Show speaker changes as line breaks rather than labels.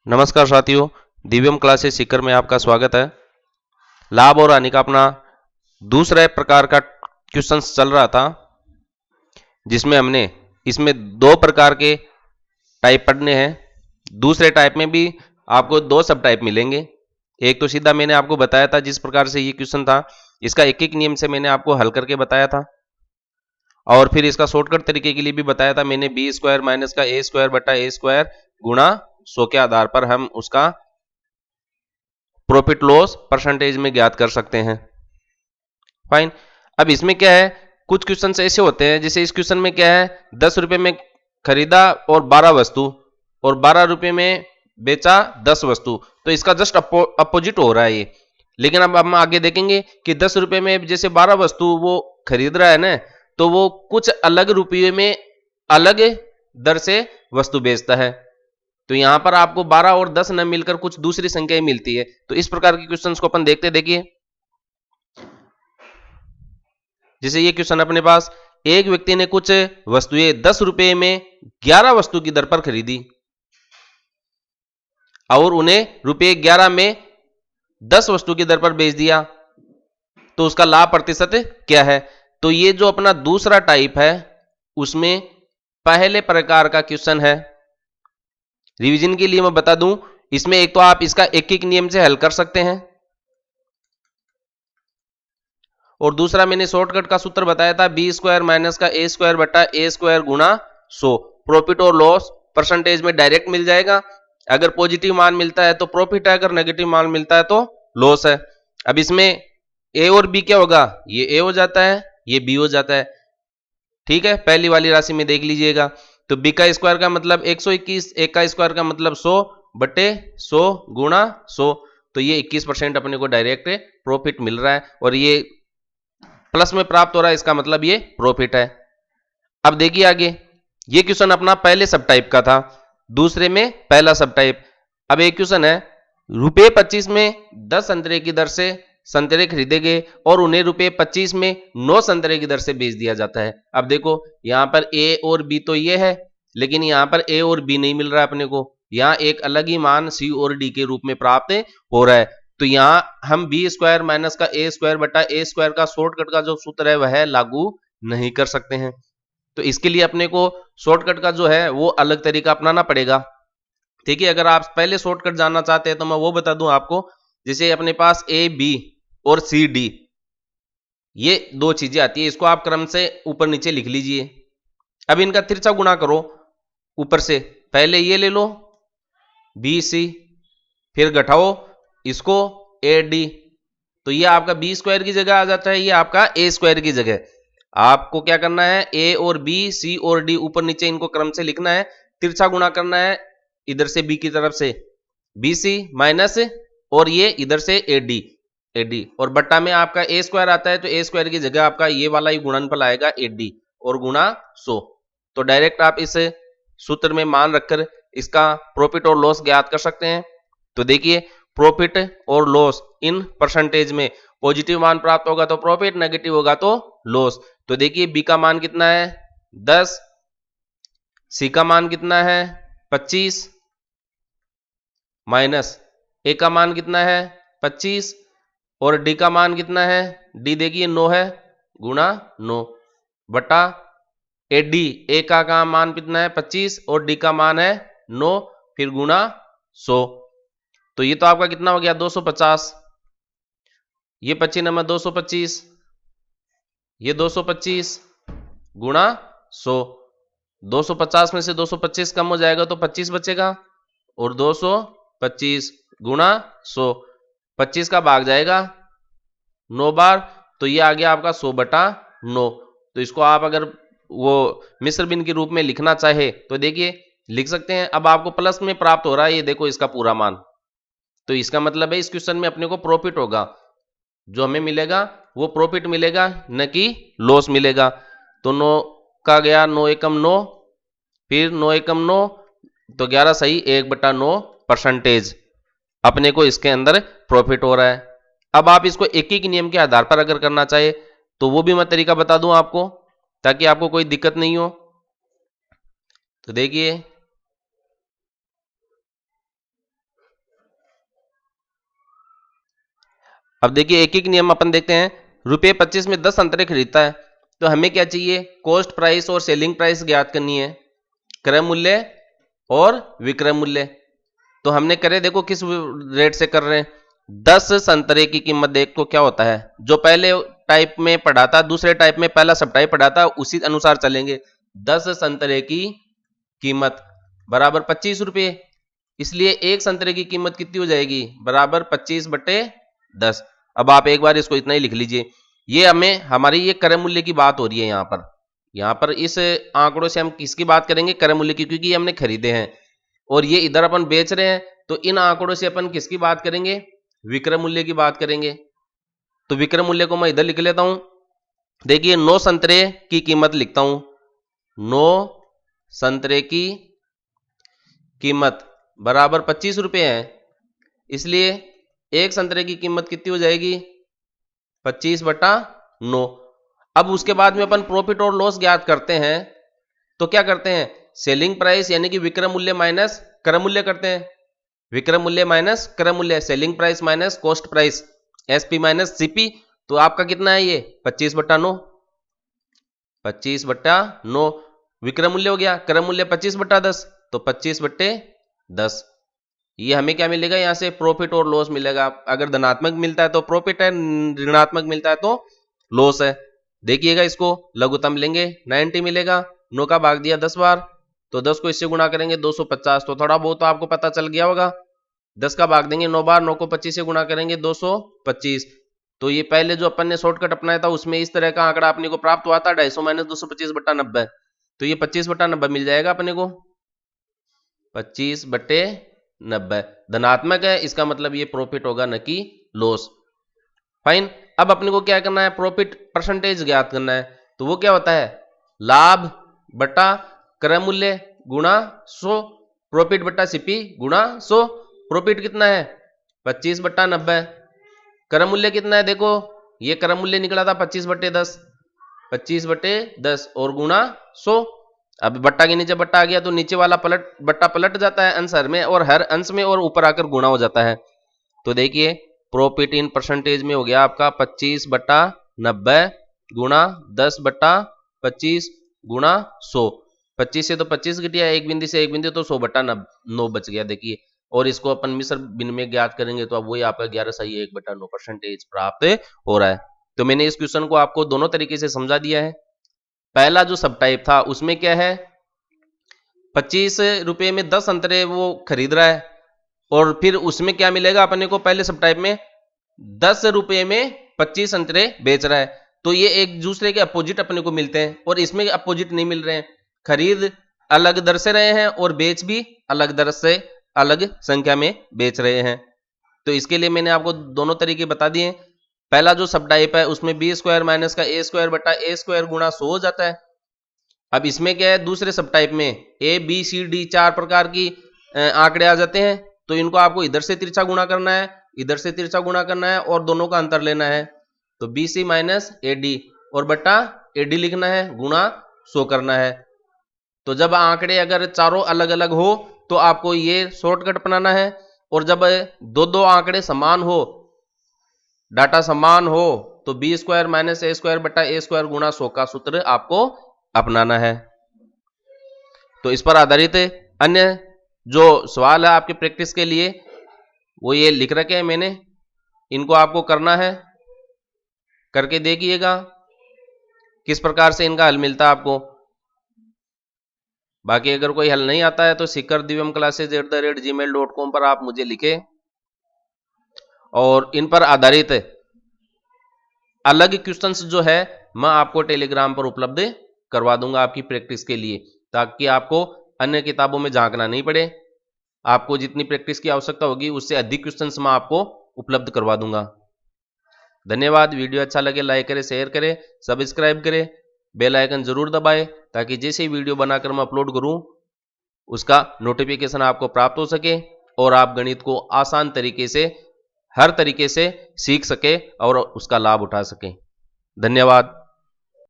नमस्कार साथियों, दिव्यम क्लासेस सीकर में आपका स्वागत है। लाभ और हानि का अपना दूसरे प्रकार का क्वेश्चंस चल रहा था, जिसमें हमने इसमें दो प्रकार के टाइप पढ़ने हैं। दूसरे टाइप में भी आपको दो सब टाइप मिलेंगे। एक तो सीधा मैंने आपको बताया था, जिस प्रकार से ये क्वेश्चन था इसका एक एक नियम से मैंने आपको हल करके बताया था, और फिर इसका शॉर्टकट तरीके के लिए भी बताया था मैंने। बी स्क्वायर माइनस का ए स्क्वायर बटा ए स्क्वायर गुणा 100 के आधार पर हम उसका प्रॉफिट लॉस परसेंटेज में ज्ञात कर सकते हैं। फाइन। अब इसमें क्या है, कुछ क्वेश्चन ऐसे होते हैं, जैसे इस क्वेश्चन में क्या है, 10 रुपए में खरीदा और 12 वस्तु, और 12 रुपए में बेचा 10 वस्तु, तो इसका जस्ट अपोजिट हो रहा है ये। लेकिन अब हम आगे देखेंगे कि 10 रुपए में जैसे 12 वस्तु वो खरीद रहा है ना, तो वो कुछ अलग रुपये में अलग दर से वस्तु बेचता है। तो यहां पर आपको 12 और 10 न मिलकर कुछ दूसरी संख्याएं मिलती है। तो इस प्रकार के क्वेश्चंस को अपन देखते, देखिए जैसे ये क्वेश्चन अपने पास, एक व्यक्ति ने कुछ वस्तुएं 10 रुपए में 11 वस्तु की दर पर खरीदी और उन्हें रुपये 11 में 10 वस्तु की दर पर बेच दिया, तो उसका लाभ प्रतिशत क्या है। तो ये जो अपना दूसरा टाइप है उसमें पहले प्रकार का क्वेश्चन है। रिवीजन के लिए मैं बता दूं, इसमें एक तो आप इसका एक एक नियम से हल कर सकते हैं, और दूसरा मैंने शॉर्टकट का सूत्र बताया था, बी स्क्वायर माइनस का ए स्क्वायर बटा ए स्क्वायर गुणा 100। प्रॉफिट और लॉस परसेंटेज में डायरेक्ट मिल जाएगा। अगर पॉजिटिव मान मिलता है तो प्रॉफिट है, अगर नेगेटिव मान मिलता है तो लॉस है। अब इसमें ए और बी क्या होगा, ये ए हो जाता है, ये बी हो जाता है। ठीक है, पहली वाली राशि में देख लीजिएगा। तो बी का स्क्वायर का मतलब 121, ए का स्क्वायर का मतलब 100 बटे 100 गुणा 100, तो ये 21% अपने को डायरेक्ट प्रॉफिट मिल रहा है, और ये प्लस में प्राप्त हो रहा है, इसका मतलब ये प्रॉफिट है। अब देखिए आगे, ये क्वेश्चन अपना पहले सब टाइप का था, दूसरे में पहला सब टाइप। अब एक क्वेश्चन है, रुपये 25 में 10 संतरे की दर से संतरे खरीदे गए और उन्हें रुपये 25 में 9 संतरे की दर से बेच दिया जाता है। अब देखो यहां पर ए और बी तो ये है, लेकिन यहां पर ए और बी नहीं मिल रहा है अपने को, यहां एक अलग ही मान सी और डी के रूप में प्राप्त हो रहा है। तो यहां हम बी स्क्वायर माइनस का ए स्क्वायर बटा ए स्क्वायर का शॉर्टकट का जो सूत्र है वह लागू नहीं कर सकते हैं। तो इसके लिए अपने को शॉर्टकट का जो है वो अलग तरीका अपनाना पड़ेगा। ठीक है, अगर आप पहले शॉर्टकट जानना चाहते हैं तो मैं वो बता दूं आपको। जैसे अपने पास ए बी और सी डी, ये दो चीजें आती है, इसको आप क्रम से ऊपर नीचे लिख लीजिए। अब इनका तिरछा गुणा करो ऊपर से, पहले ये ले लो बी सी, फिर घटाओ इसको ए डी, तो ये आपका बी स्क्वायर की जगह आ जाता है, ये आपका ए स्क्वायर की जगह। आपको क्या करना है, ए और बी सी और डी ऊपर नीचे इनको क्रम से लिखना है, तिरछा गुणा करना है इधर से बी की तरफ से बी सी माइनस, और ये इधर से ए डी, और बट्टा में आपका ए स्क्वायर आता है, तो ए स्क्वायर की जगह आपका ये वाला ही गुणनफल आएगा ए डी और गुणा 100। तो डायरेक्ट आप इस सूत्र में मान रखकर इसका प्रॉफिट और लॉस ज्ञात कर सकते हैं। तो देखिए, प्रॉफिट और लॉस इन परसेंटेज में पॉजिटिव मान प्राप्त होगा तो प्रॉफिट, नेगेटिव होगा तो लॉस। तो देखिए बी का मान कितना है 10, सी का मान कितना है 25, माइनस ए का मान कितना है 25, और डी का मान कितना है, डी देखिए 9 है, गुणा 9 बटा ए डी, ए का मान कितना है 25 और डी का मान है 9, फिर गुणा 100। तो ये तो आपका कितना हो गया 250, ये 25 नंबर 225, ये 225 गुणा 100। 250 में से 225 कम हो जाएगा तो 25 बचेगा, और 225 गुणा 100, 25 का भाग जाएगा 9 बार, तो ये आ गया आपका 100 बटा 9। तो इसको आप अगर वो मिश्र भिन्न के रूप में लिखना चाहे तो देखिए लिख सकते हैं। अब आपको प्लस में प्राप्त हो रहा है, ये देखो इसका पूरा मान, तो इसका मतलब है इस क्वेश्चन में अपने को प्रॉफिट होगा, जो हमें मिलेगा वो प्रॉफिट मिलेगा, न कि लॉस मिलेगा। तो 9 का गया 9 एकम 9, फिर 9 एकम 9, तो 11 सही 1/9% अपने को इसके अंदर प्रॉफिट हो रहा है। अब आप इसको एक एक नियम के आधार पर अगर करना चाहे तो वो भी मैं तरीका बता दूं आपको, ताकि आपको कोई दिक्कत नहीं हो। तो देखिए अब देखिए एक एक नियम अपन देखते हैं। रुपये 25 में 10 संतरे खरीदता है, तो हमें क्या चाहिए, कॉस्ट प्राइस और सेलिंग प्राइस ज्ञात करनी है, क्रय मूल्य और विक्रय मूल्य। तो हमने करे, देखो किस रेट से कर रहे हैं, 10 संतरे की कीमत देखो क्या होता है, जो पहले टाइप में पढ़ा था, दूसरे टाइप में पहला सब टाइप पढ़ा था, उसी अनुसार चलेंगे। 10 संतरे की कीमत बराबर 25 रुपये, इसलिए एक संतरे की कीमत कितनी हो जाएगी, बराबर 25/10। अब आप एक बार इसको इतना ही लिख लीजिए। ये हमें, हमारी ये क्रय मूल्य की बात हो रही है यहाँ पर इस आंकड़ों से हम किसकी बात करेंगे, क्रय मूल्य की, क्योंकि ये हमने खरीदे हैं और ये इधर अपन बेच रहे हैं, तो इन आंकड़ों से अपन किसकी बात करेंगे, विक्रय मूल्य की बात करेंगे। तो विक्रय मूल्य को मैं इधर लिख लेता हूं। देखिए 9 संतरे की कीमत लिखता हूं, 9 संतरे की कीमत बराबर 25 रुपये है, इसलिए एक संतरे की कीमत कितनी हो जाएगी, 25/9। अब उसके बाद में अपन प्रॉफिट और लॉस ज्ञात करते हैं, तो क्या करते हैं, सेलिंग प्राइस यानी कि विक्रय मूल्य माइनस क्रय मूल्य करते हैं, विक्रय मूल्य माइनस क्रय मूल्य, selling price minus cost price, SP minus CP. तो आपका कितना है ये 25/9, 25/9 विक्रय मूल्य हो गया, क्रय मूल्य 25/10, तो 25/10। ये हमें क्या मिलेगा, यहां से प्रॉफिट और लॉस मिलेगा। अगर धनात्मक मिलता है तो प्रॉफिट है, ऋणात्मक मिलता है तो लॉस है। देखिएगा इसको लघुत्तम लेंगे, 90 मिलेगा, 9 का भाग दिया 10 बार, तो 10 को इससे गुणा करेंगे 250, तो थोड़ा बहुत तो आपको पता चल गया होगा। 10 का भाग देंगे 9 बार, 9 को 25 से गुणा करेंगे 225। तो ये पहले जो अपन ने शॉर्टकट अपनाया था उसमें इस तरह का आंकड़ा अपने को प्राप्त हुआ था, 250 माइनस 225/90, तो ये 25/90 मिल जाएगा अपने को, 25/90 धनात्मक है, इसका मतलब ये प्रॉफिट होगा न कि लॉस। फाइन। अब अपने को क्या करना है, प्रॉफिट परसेंटेज ज्ञात करना है, तो वो क्या होता है, लाभ बटा क्रय मूल्य गुणा 100, प्रॉफिट बटा सीपी गुणा 100। प्रॉफिट कितना है 25/90, क्रय मूल्य कितना है, देखो ये क्रय मूल्य निकला था 25/10, 25/10 और गुणा 100। अब बट्टा के नीचे बट्टा आ गया तो नीचे वाला बट्टा पलट जाता है अंश हर में, और हर अंश में और ऊपर आकर गुणा हो जाता है। तो देखिए प्रॉफिट इन परसेंटेज में हो गया आपका 25/90 गुणा 10/25 गुणा 100। 25 से तो 25 घटिया, एक बिंदु से एक बिंदु, तो 100/9 बच गया। देखिए, और इसको अपन मिश्र विनिमय ज्ञात करेंगे तो अब वही आपका 11/1/9 परसेंटेज प्राप्त हो रहा है। तो मैंने इस क्वेश्चन को आपको दोनों तरीके से समझा दिया है। पहला जो सब टाइप था उसमें क्या है, 25 रुपए में 10 संतरे वो खरीद रहा है, और फिर उसमें क्या मिलेगा अपने को, पहले सब टाइप में 10 रुपए में 25 संतरे बेच रहा है, तो ये एक दूसरे के अपोजिट अपने को मिलते हैं, और इसमें अपोजिट नहीं मिल रहे हैं, खरीद अलग दर से रहे हैं और बेच भी अलग दर से अलग संख्या में बेच रहे हैं। तो इसके लिए मैंने आपको दोनों तरीके बता दिए। पहला जो सब टाइप है उसमें बी स्क्वायर माइनस का ए स्क्वायर बटा ए स्क्वायर गुणा 100 हो जाता है। अब इसमें क्या है, दूसरे सब टाइप में ए बी सी डी 4 प्रकार की आंकड़े आ जाते हैं, तो इनको आपको इधर से तिरछा गुणा करना है, इधर से तिरछा गुणा करना है और दोनों का अंतर लेना है। तो B C minus A D और बट्टा ए डी लिखना है, गुणा 100 करना है। तो जब आंकड़े अगर चारों अलग अलग हो तो आपको ये शॉर्टकट अपनाना है, और जब दो दो आंकड़े समान हो, डाटा समान हो, तो बी स्क्वायर माइनस ए स्क्वायर बटा ए स्क्वायर गुणा 100 का सूत्र आपको अपनाना है। तो इस पर आधारित अन्य जो सवाल है आपके प्रैक्टिस के लिए वो ये लिख रखे हैं मैंने, इनको आपको करना है, करके देखिएगा किस प्रकार से इनका हल मिलता है आपको। बाकी अगर कोई हल नहीं आता है तो sikardivamclasses@gmail.com पर आप मुझे लिखें, और इन पर आधारित अलग क्वेश्चंस जो है मैं आपको टेलीग्राम पर उपलब्ध करवा दूंगा आपकी प्रैक्टिस के लिए, ताकि आपको अन्य किताबों में झांकना नहीं पड़े। आपको जितनी प्रैक्टिस की आवश्यकता होगी उससे अधिक क्वेश्चंस मैं आपको उपलब्ध करवा दूंगा। धन्यवाद। वीडियो अच्छा लगे लाइक करें, शेयर करें, सब्सक्राइब करें, बेल आइकन जरूर दबाएं, ताकि जैसे ही वीडियो बनाकर मैं अपलोड करूं उसका नोटिफिकेशन आपको प्राप्त हो सके और आप गणित को आसान तरीके से, हर तरीके से सीख सके और उसका लाभ उठा सके। धन्यवाद।